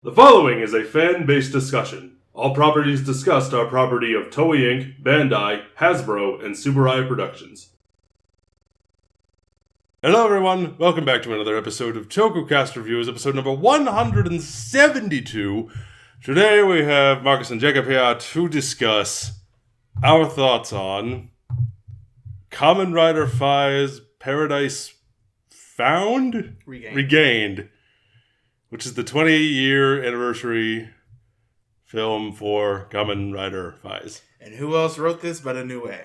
The following is a fan-based discussion. All properties discussed are property of Toei Inc., Bandai, Hasbro, and Subaru Productions. Hello everyone, welcome back to another episode of Tokucast Reviews, episode number 172. Today we have Marcus and Jacob here to discuss our thoughts on Kamen Rider 5's Paradise Found? Regained. Which is the 20-year anniversary film for Kamen Rider 5. And who else wrote this but Inoue?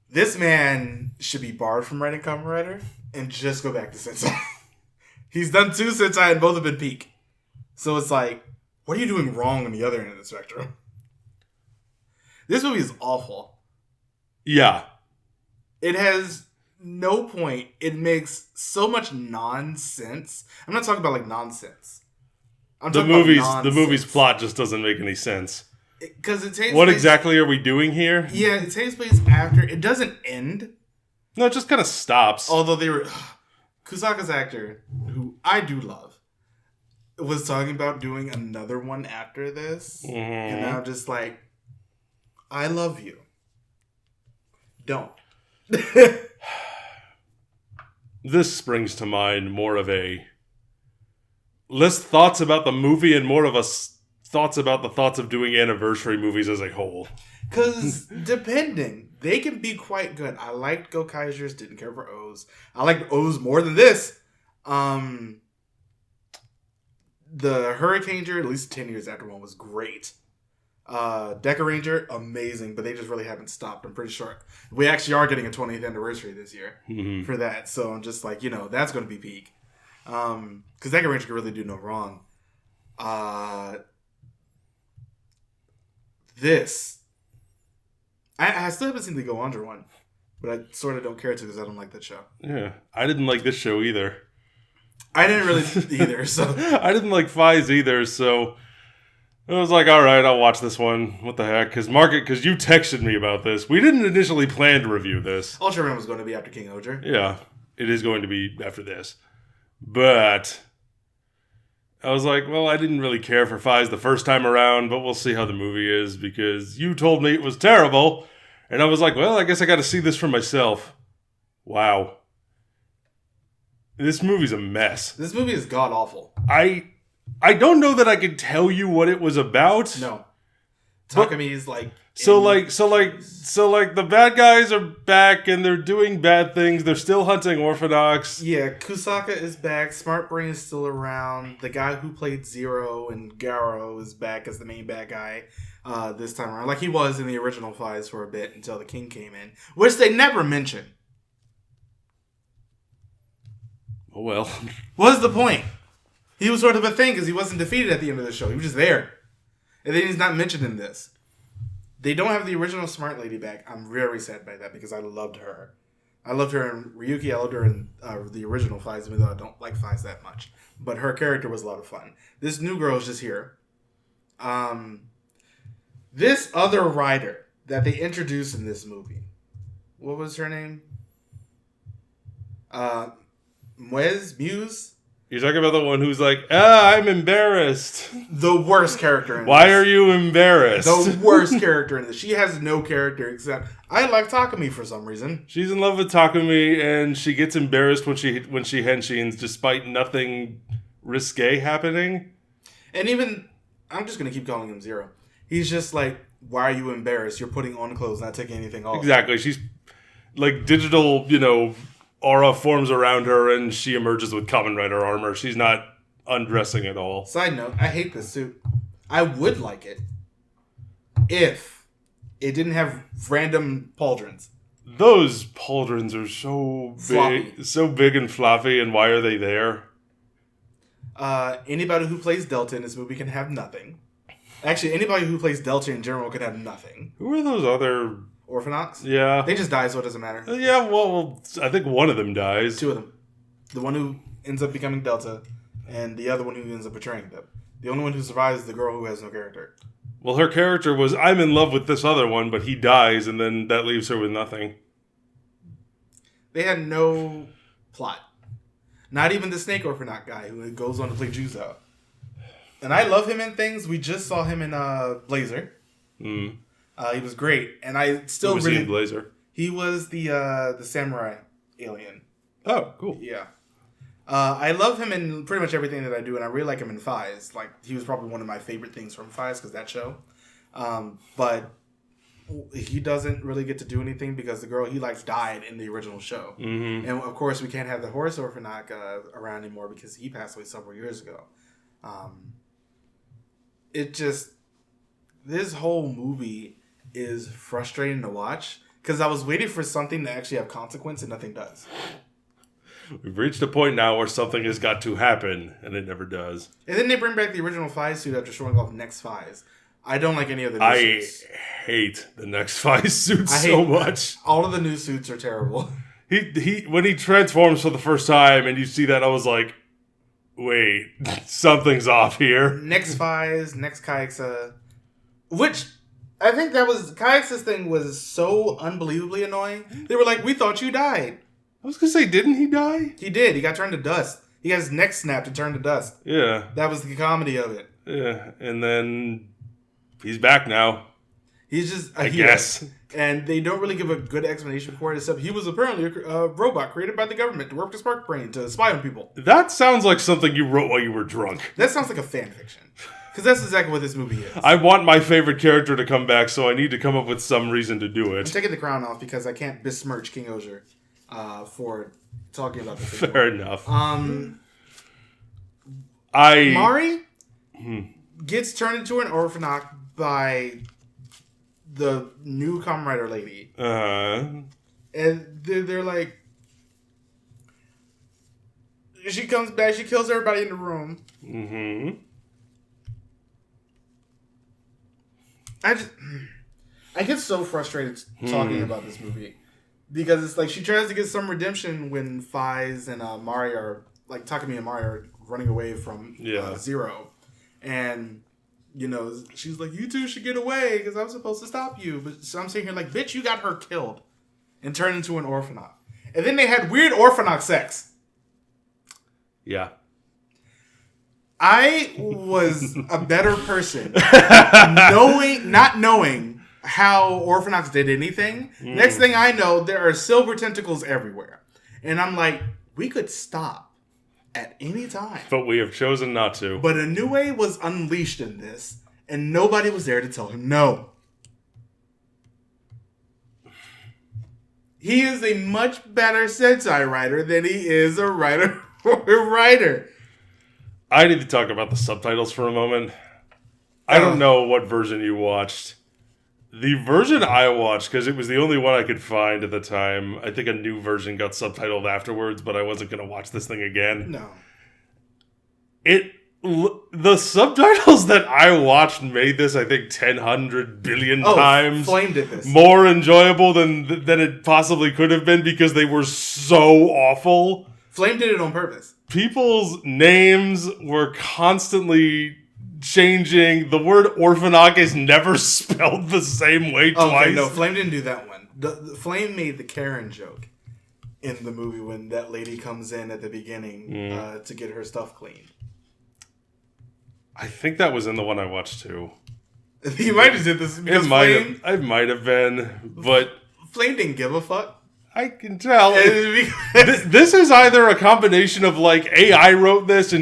This man should be barred from writing Kamen Rider and just go back to Sensei. He's done 2 Sensei and both have been peak. So it's like, what are you doing wrong on the other end of the spectrum? This movie is awful. Yeah. It has no point. It makes so much nonsense. I'm not talking about like nonsense. The movie's plot just doesn't make any sense. Because it takes What place, exactly are we doing here? Yeah, it takes place after. It doesn't end. No, it just kind of stops. Although they were Kusaka's actor, who I do love, was talking about doing another one after this, and I'm just like, I love you. Don't. This brings to mind more of a less thoughts about the movie and more of a thoughts about the thoughts of doing anniversary movies as a whole. Because depending, they can be quite good. I liked Gokaijers, didn't care for O's. I liked O's more than this. The Hurricaneger, at least 10 years after one, was great. Deca Ranger, amazing, but they just really haven't stopped. I'm pretty sure we actually are getting a 20th anniversary this year for that. So I'm just like, that's going to be peak. Because Deca Ranger can really do no wrong. This, I still haven't seen the Go Under one, but I sort of don't care to because I don't like that show. Yeah, I didn't like this show either. I didn't really either, so I didn't like Fies either, so I was like, all right, I'll watch this one. What the heck? Because you texted me about this. We didn't initially plan to review this. Ultraman was going to be after King Oger. Yeah, it is going to be after this. But I was like, well, I didn't really care for Fies the first time around, but we'll see how the movie is because you told me it was terrible. And I was like, well, I guess I got to see this for myself. Wow. This movie's a mess. This movie is god-awful. I don't know that I could tell you what it was about. No. Takumi is like... So the bad guys are back and they're doing bad things. They're still hunting Orphnochs. Yeah, Kusaka is back. Smart Brain is still around. The guy who played Zero and Garo is back as the main bad guy this time around. Like he was in the original Fives for a bit until the King came in. Which they never mention. Oh well. What is the point? He was sort of a thing because he wasn't defeated at the end of the show. He was just there. And then he's not mentioned in this. They don't have the original Smart Lady back. I'm very sad by that because I loved her. I loved her in Ryuki. I loved her in the original Fives, even though I don't like Fives that much. But her character was a lot of fun. This new girl is just here. This other rider that they introduced in this movie. What was her name? Muse? You're talking about the one who's like, I'm embarrassed. The worst character in this. Why are you embarrassed? The worst character in this. She has no character except I like Takumi for some reason. She's in love with Takumi and she gets embarrassed when she henshins despite nothing risque happening. And even, I'm just going to keep calling him Zero. He's just like, why are you embarrassed? You're putting on clothes, not taking anything off. Exactly. She's like digital, aura forms around her and she emerges with Kamen Rider armor. She's not undressing at all. Side note, I hate this suit. I would like it if it didn't have random pauldrons. Those pauldrons are so Floppy. big and floppy, and why are they there? Anybody who plays Delta in this movie can have nothing. Actually, anybody who plays Delta in general can have nothing. Who are those other... Orphnochs? Yeah. They just die, so it doesn't matter. Yeah, well, I think one of them dies. 2 of them. The one who ends up becoming Delta, and the other one who ends up betraying them. The only one who survives is the girl who has no character. Well, her character was, I'm in love with this other one, but he dies, and then that leaves her with nothing. They had no plot. Not even the Snake Orphnoch guy who goes on to play Juzo. And I love him in things. We just saw him in Blazer. Mm. He was great, and I still was really... he in Blazer? He was the samurai alien. Oh, cool. Yeah. I love him in pretty much everything that I do, and I really like him in Fies. Like, he was probably one of my favorite things from Fies, because that show. But he doesn't really get to do anything because the girl he likes died in the original show. Mm-hmm. And, of course, we can't have the horse Orphnoch around anymore because he passed away several years ago. This whole movie is frustrating to watch because I was waiting for something to actually have consequence and nothing does. We've reached a point now where something has got to happen, and it never does. And then they bring back the original Fies suit after showing off next Fies. I don't like any of the new suits. I hate the next Fies suits so much. All of the new suits are terrible. He when he transforms for the first time, and you see that, I was like, wait, something's off here. Next Fies, next Kaixa, which I think that was Kaixa's thing was so unbelievably annoying. They were like, "We thought you died." I was gonna say, didn't he die? He did. He got turned to dust. He got his neck snapped and turned to dust. Yeah. That was the comedy of it. Yeah, and then he's back now. He's just I guess. And they don't really give a good explanation for it, except he was apparently a robot created by the government to work with Spark Brain to spy on people. That sounds like something you wrote while you were drunk. That sounds like a fan fiction. Because that's exactly what this movie is. I want my favorite character to come back, so I need to come up with some reason to do it. I'm taking the crown off because I can't besmirch King Osier for talking about this. Fair enough. Mari gets turned into an Orphnoch by the new Kamen Rider lady. And they're like... She comes back, she kills everybody in the room. Mm-hmm. I get so frustrated talking about this movie. Because it's like she tries to get some redemption when Fies and Mari are... Like, Takumi and Mari are running away from Zero. And... You know, she's like, you two should get away because I'm supposed to stop you. But so I'm sitting here like, bitch, you got her killed and turned into an Orphnoch. And then they had weird Orphnoch sex. Yeah. I was a better person not knowing how Orphnochs did anything. Next thing I know, there are silver tentacles everywhere. And I'm like, we could stop at any time. But we have chosen not to. But Inoue was unleashed in this, and nobody was there to tell him no. He is a much better Sentai writer than he is a writer or a writer. I need to talk about the subtitles for a moment. I don't know what version you watched. The version I watched, because it was the only one I could find at the time, I think a new version got subtitled afterwards, but I wasn't going to watch this thing again. No. The subtitles that I watched made this, I think, 100 billion times Flame did this. more enjoyable than it possibly could have been because they were so awful. Flame did it on purpose. People's names were constantly changing. The word Orphnoch is never spelled the same way twice. Okay, no, Flame didn't do that one. The Flame made the Karen joke in the movie when that lady comes in at the beginning to get her stuff cleaned. I think that was in the one I watched too. You might have did this because it might have been, but Flame didn't give a fuck. I can tell. This is either a combination of like AI wrote this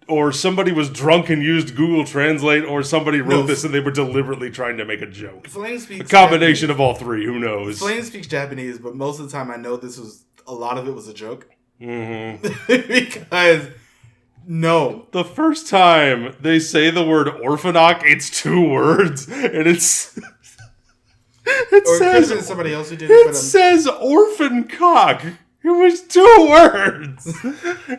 or somebody was drunk and used Google Translate, or somebody wrote this and they were deliberately trying to make a joke. Flame speaks a combination Japanese. Of all three. Who knows? Flame speaks Japanese, but most of the time I know a lot of it was a joke. Mm-hmm. Because no, the first time they say the word Orphnoch, it's 2 words, and it's. It says somebody else who did it. It says orphan cock. It was 2 words.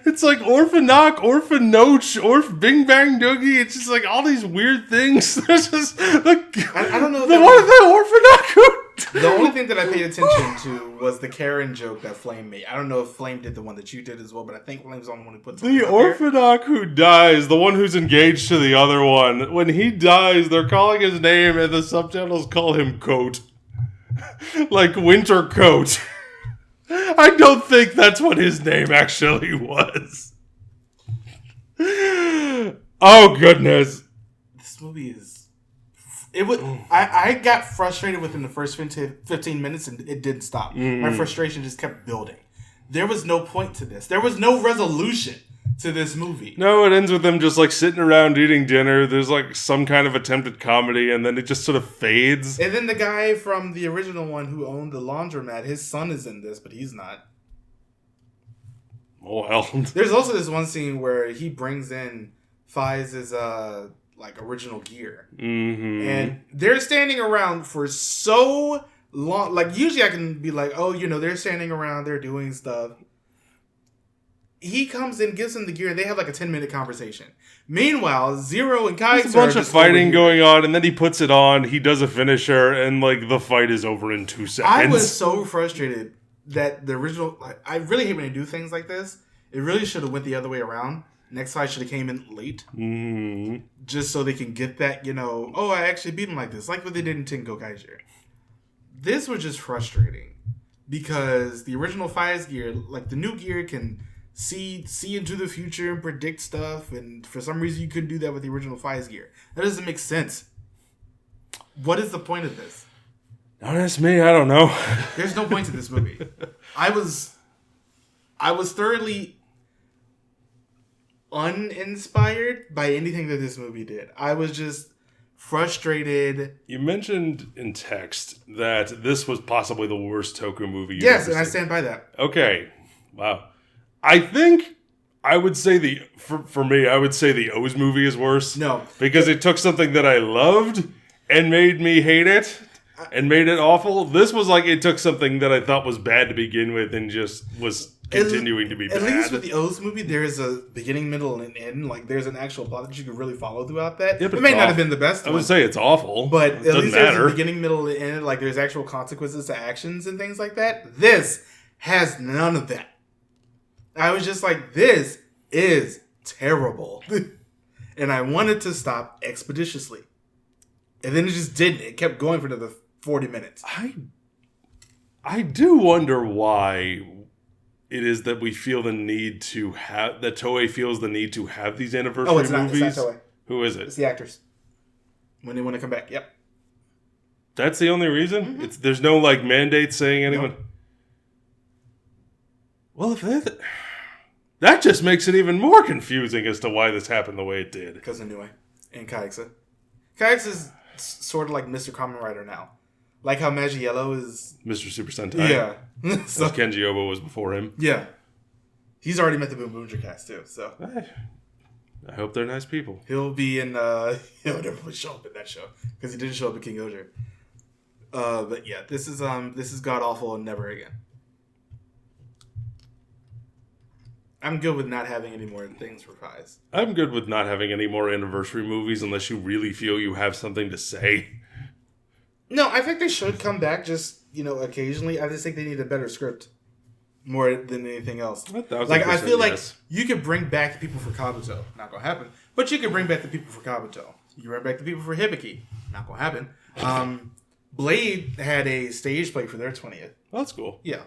It's like Orphnoch, Orphnoch, Bing Bang Doogie. It's just like all these weird things. There's just like I don't know. What the Orphnoch? The only thing that I paid attention to was the Karen joke that Flame made. I don't know if Flame did the one that you did as well, but I think Flame's the only one who put something the Orphnoch who dies, the one who's engaged to the other one. When he dies, they're calling his name, and the subtitles call him Coat, like winter coat. I don't think that's what his name actually was. Oh, goodness. This movie is... I got frustrated within the first 15 minutes and it didn't stop. My frustration just kept building. There was no point to this. There was no resolution to this movie. No, it ends with them just like sitting around eating dinner. There's like some kind of attempted comedy, and then it just sort of fades. And then the guy from the original one who owned the laundromat, his son is in this, but he's not. Oh, hell. There's also this one scene where he brings in Fize's original gear. Mm-hmm. And they're standing around for so long. Like, usually I can be like, oh, they're standing around, they're doing stuff. He comes in, gives him the gear, and they have like a 10-minute conversation. Meanwhile, Zero and Kai There's a bunch of fighting going on, and then he puts it on, he does a finisher, and like the fight is over in 2 seconds. I was so frustrated that the original... I really hate when they do things like this. It really should have went the other way around. Next fight should have came in late. Mm-hmm. Just so they can get that, I actually beat him like this. Like what they did in Tenko Kaiser. This was just frustrating. Because the original Fize gear, like the new gear can... see into the future and predict stuff, and for some reason you couldn't do that with the original Fize gear. That doesn't make sense. What is the point of this? Don't ask me, I don't know. There's no point to this movie. I was thoroughly uninspired by anything that this movie did. I was just frustrated. You mentioned in text that this was possibly the worst Toku movie you've Yes, ever and I seen. stand by that. Okay. Wow. I think I would say for me, I would say the O's movie is worse. No. Because it took something that I loved and made me hate it and made it awful. This was like it took something that I thought was bad to begin with and just was continuing to be bad. At least with the O's movie, there's a beginning, middle, and an end. Like, there's an actual plot that you can really follow throughout that. Yeah, it may not have been the best I would say it's awful. But at least there's a beginning, middle, and end. Like, there's actual consequences to actions and things like that. This has none of that. I was just like, this is terrible. And I wanted to stop expeditiously. And then it just didn't. It kept going for another 40 minutes. I do wonder why it is that we feel the need to have... that Toei feels the need to have these anniversary movies. It's not Toei. Who is it? It's the actors. When they want to come back. Yep. That's the only reason? Mm-hmm. There's no, like, mandate saying anyone... No. Well, if that just makes it even more confusing as to why this happened the way it did. Because of Nue and Kaixa. Kaisa's sort of like Mr. Kamen Rider now. Like how Magiello is... Mr. Super Sentai. Yeah. So Kenji Oba was before him. Yeah. He's already met the Boom Boom Cast too, so... I hope they're nice people. He'll be in... he'll never show up in that show. Because he didn't show up in King Oger. But yeah, this is god-awful and never again. I'm good with not having any more things for Fize. I'm good with not having any more anniversary movies unless you really feel you have something to say. No, I think they should come back just, occasionally. I just think they need a better script more than anything else. Like, I feel like you could bring back the people for Kabuto. Not going to happen. But you could bring back the people for Kabuto. You can bring back the people for Hibiki. Not going to happen. Blade had a stage play for their 20th. Well, that's cool. Yeah.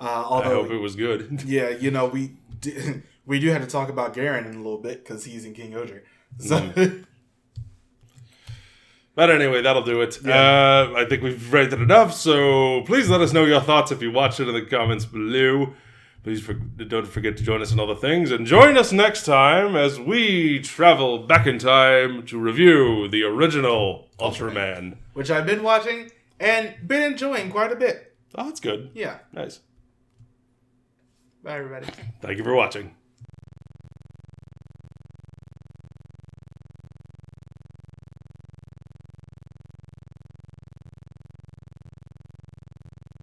I hope it was good. Yeah, we do have to talk about Garen in a little bit because he's in King Oger. So... But anyway, that'll do it. Yeah. I think we've rated enough, so please let us know your thoughts if you watched it in the comments below. Please don't forget to join us in other things, and join us next time as we travel back in time to review the original Ultraman. Which I've been watching and been enjoying quite a bit. Oh, that's good. Yeah. Nice. Bye, everybody. Thank you for watching.